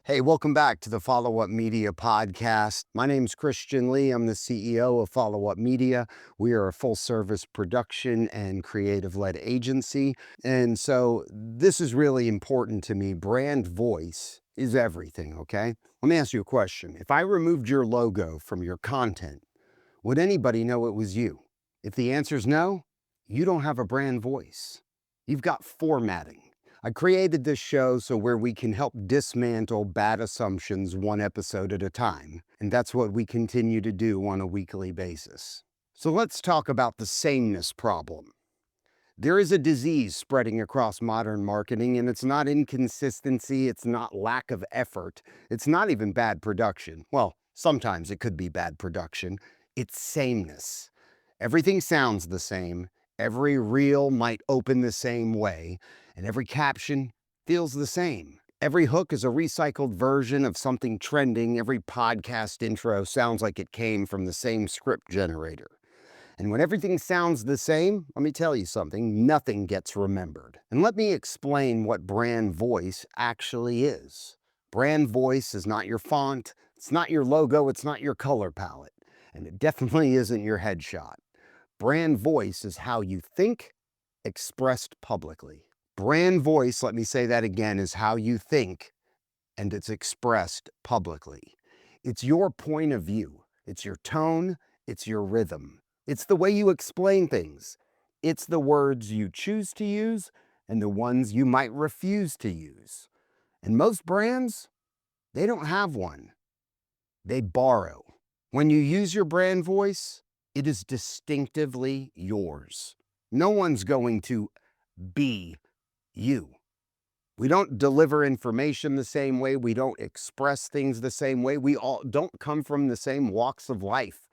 Hey, welcome back to the Follow Up Media podcast. My name's Khristian Lee. I'm the CEO of Follow Up Media. We are a full service production and creative led agency. And so this is really important to me. Brand voice is everything, okay? Let me ask you a question. If I removed your logo from your content, would anybody know it was you? If the answer is no, you don't have a brand voice. You've got formatting. I created this show so where we can help dismantle bad assumptions one episode at a time. And that's what we continue to do on a weekly basis. So let's talk about the sameness problem. There is a disease spreading across modern marketing, and it's not inconsistency, it's not lack of effort, it's not even bad production. Well, sometimes it could be bad production. It's sameness. Everything sounds the same, every reel might open the same way, and every caption feels the same. Every hook is a recycled version of something trending. Every podcast intro sounds like it came from the same script generator. And when everything sounds the same, let me tell you something, nothing gets remembered. And let me explain what brand voice actually is. Brand voice is not your font, it's not your logo, it's not your color palette, and it definitely isn't your headshot. Brand voice is how you think expressed publicly. Brand voice, let me say that again, is how you think and it's expressed publicly. It's your point of view, it's your tone, it's your rhythm. It's the way you explain things. It's the words you choose to use and the ones you might refuse to use. And most brands, they don't have one. They borrow. When you use your brand voice, it is distinctively yours. No one's going to be you. We don't deliver information the same way. We don't express things the same way. We all don't come from the same walks of life,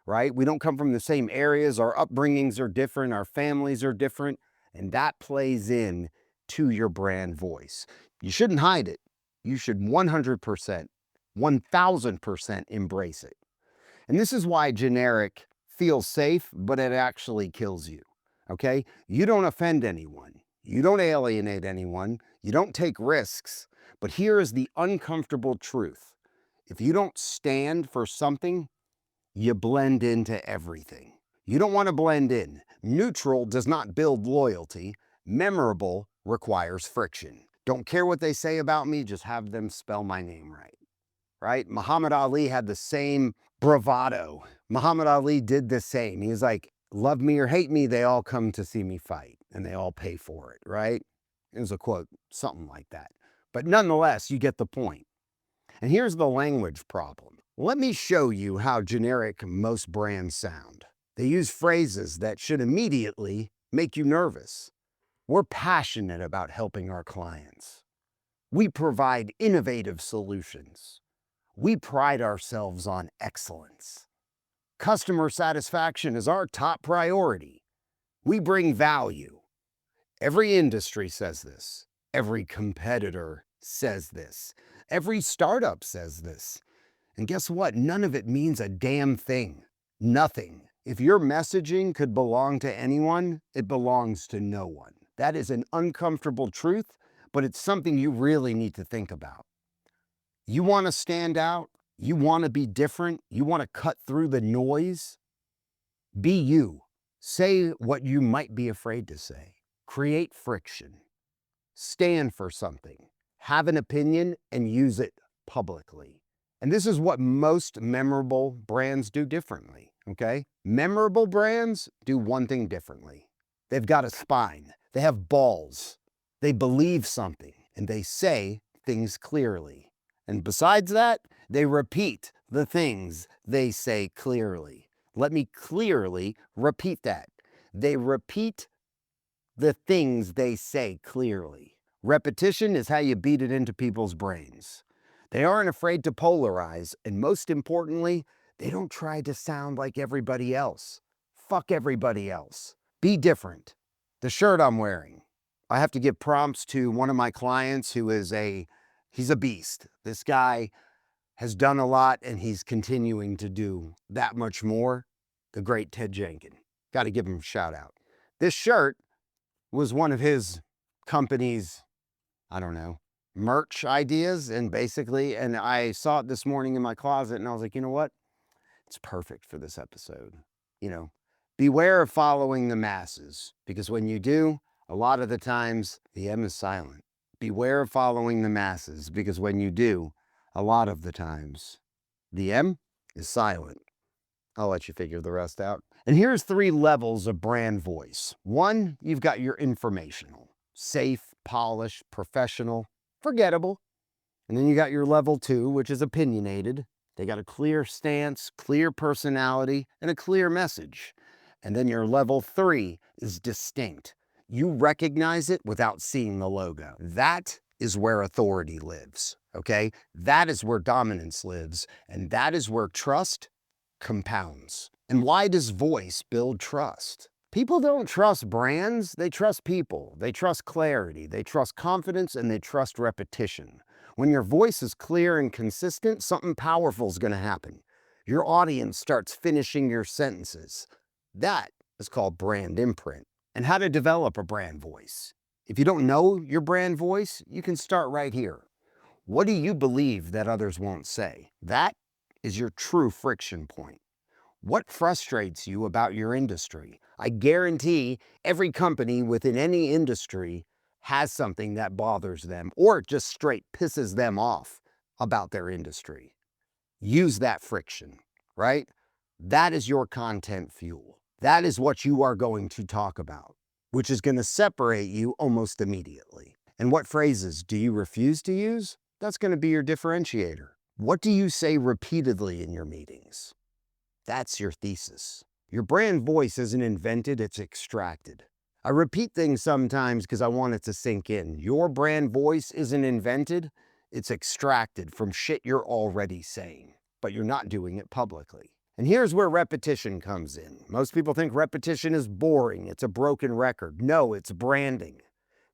right? We don't come from the same areas. Our upbringings are different. Our families are different. And that plays in to your brand voice. You shouldn't hide it. You should 100%, 1000% embrace it. And this is why generic feels safe, but it actually kills you. Okay? You don't offend anyone. You don't alienate anyone. You don't take risks. But here is the uncomfortable truth. If you don't stand for something, you blend into everything. You don't want to blend in. Neutral does not build loyalty. Memorable requires friction. Don't care what they say about me, just have them spell my name right. Right? Muhammad Ali had the same bravado. Muhammad Ali did the same. He was like, love me or hate me, they all come to see me fight and they all pay for it, right? It was a quote, something like that. But nonetheless, you get the point. And here's the language problem. Let me show you how generic most brands sound. They use phrases that should immediately make you nervous. We're passionate about helping our clients. We provide innovative solutions. We pride ourselves on excellence. Customer satisfaction is our top priority. We bring value. Every industry says this. Every competitor says this. Every startup says this. And guess what? None of it means a damn thing. Nothing. If your messaging could belong to anyone, it belongs to no one. That is an uncomfortable truth, but it's something you really need to think about. You want to stand out? You want to be different? You want to cut through the noise? Be you. Say what you might be afraid to say. Create friction. Stand for something. Have an opinion and use it publicly. And this is what most memorable brands do differently, okay? Memorable brands do one thing differently. They've got a spine. They have balls. They believe something and they say things clearly. And besides that, they repeat the things they say clearly. Let me clearly repeat that. They repeat the things they say clearly. Repetition is how you beat it into people's brains. They aren't afraid to polarize, and most importantly, they don't try to sound like everybody else. Fuck everybody else. Be different. The shirt I'm wearing, I have to give prompts to one of my clients who is he's a beast. This guy has done a lot and he's continuing to do that much more. The great Ted Jenkins. Got to give him a shout out. This shirt was one of his company's, I don't know, merch ideas, and I saw it this morning in my closet and I was like, you know what? It's perfect for this episode. You know, beware of following the masses, because when you do, a lot of the times the M is silent. Beware of following the masses, because when you do, a lot of the times the M is silent. I'll let you figure the rest out. And here's 3 levels of brand voice. 1, you've got your informational, safe, polished, professional, forgettable. And then you got your level 2, which is opinionated. They got a clear stance, clear personality, and a clear message. And then your level 3 is distinct. You recognize it without seeing the logo. That is where authority lives, okay? That is where dominance lives, and that is where trust compounds. And why does voice build trust? People don't trust brands, they trust people. They trust clarity, they trust confidence, and they trust repetition. When your voice is clear and consistent, something powerful is going to happen. Your audience starts finishing your sentences. That is called brand imprint. And how to develop a brand voice. If you don't know your brand voice, you can start right here. What do you believe that others won't say? That is your true friction point. What frustrates you about your industry? I guarantee every company within any industry has something that bothers them or just straight pisses them off about their industry. Use that friction, right? That is your content fuel. That is what you are going to talk about, which is going to separate you almost immediately. And what phrases do you refuse to use? That's going to be your differentiator. What do you say repeatedly in your meetings? That's your thesis. Your brand voice isn't invented, it's extracted. I repeat things sometimes because I want it to sink in. Your brand voice isn't invented, it's extracted from shit you're already saying, but you're not doing it publicly. And here's where repetition comes in. Most people think repetition is boring, it's a broken record. No, it's branding.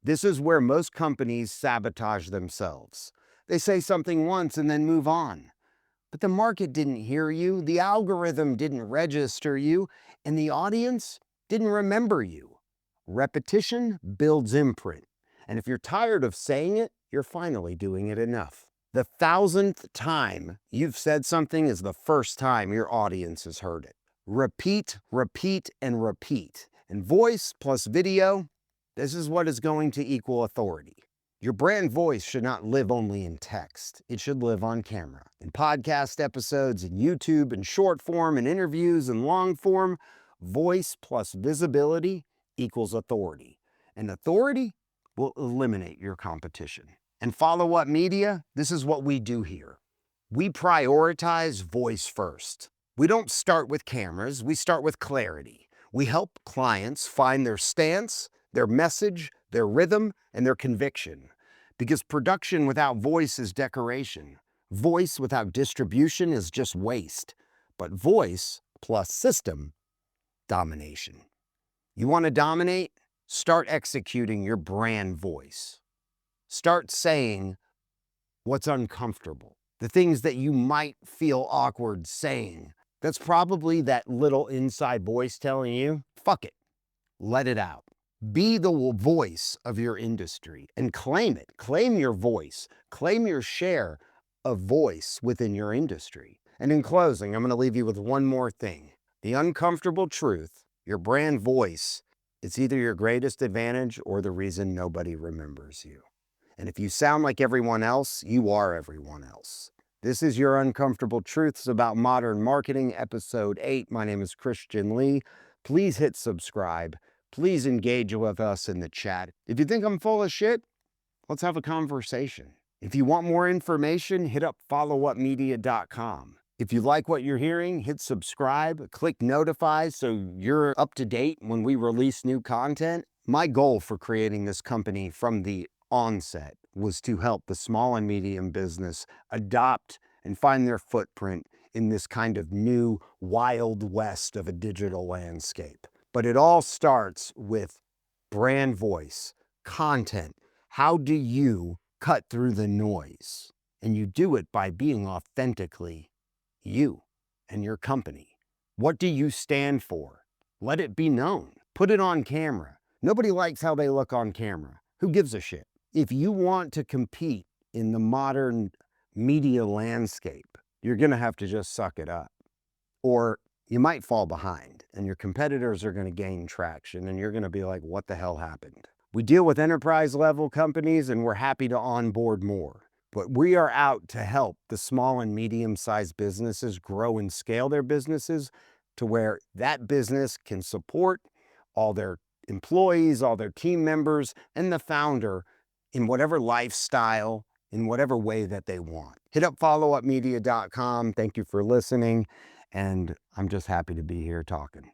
This is where most companies sabotage themselves. They say something once and then move on. But the market didn't hear you, the algorithm didn't register you, and the audience didn't remember you. Repetition builds imprint. And if you're tired of saying it, you're finally doing it enough. The 1,000th time you've said something is the first time your audience has heard it. Repeat, repeat, and repeat. And voice plus video, this is what is going to equal authority. Your brand voice should not live only in text. It should live on camera. In podcast episodes, in YouTube, in short form, in interviews, in long form, voice plus visibility equals authority. And authority will eliminate your competition. And Follow Up Media, this is what we do here. We prioritize voice first. We don't start with cameras, we start with clarity. We help clients find their stance, their message, their rhythm, and their conviction. Because production without voice is decoration. Voice without distribution is just waste. But voice plus system, domination. You want to dominate? Start executing your brand voice. Start saying what's uncomfortable. The things that you might feel awkward saying. That's probably that little inside voice telling you, fuck it, let it out. Be the voice of your industry and claim it. Claim your voice. Claim your share of voice within your industry. And in closing, I'm going to leave you with one more thing. The uncomfortable truth, your brand voice, it's either your greatest advantage or the reason nobody remembers you. And if you sound like everyone else, you are everyone else. This is Your Uncomfortable Truths About Modern Marketing, Episode 8. My name is Khristian Lee. Please hit subscribe. Please engage with us in the chat. If you think I'm full of shit, let's have a conversation. If you want more information, hit up followupmedia.com. If you like what you're hearing, hit subscribe, click notify so you're up to date when we release new content. My goal for creating this company from the onset was to help the small and medium business adopt and find their footprint in this kind of new wild west of a digital landscape. But it all starts with brand voice, content. How do you cut through the noise? And you do it by being authentically you and your company. What do you stand for? Let it be known. Put it on camera. Nobody likes how they look on camera. Who gives a shit? If you want to compete in the modern media landscape, you're going to have to just suck it up, or you might fall behind and your competitors are going to gain traction and you're going to be like, what the hell happened? We deal with enterprise level companies and we're happy to onboard more. But we are out to help the small and medium-sized businesses grow and scale their businesses to where that business can support all their employees, all their team members, and the founder in whatever lifestyle, in whatever way that they want. Hit up followupmedia.com. Thank you for listening, and I'm just happy to be here talking.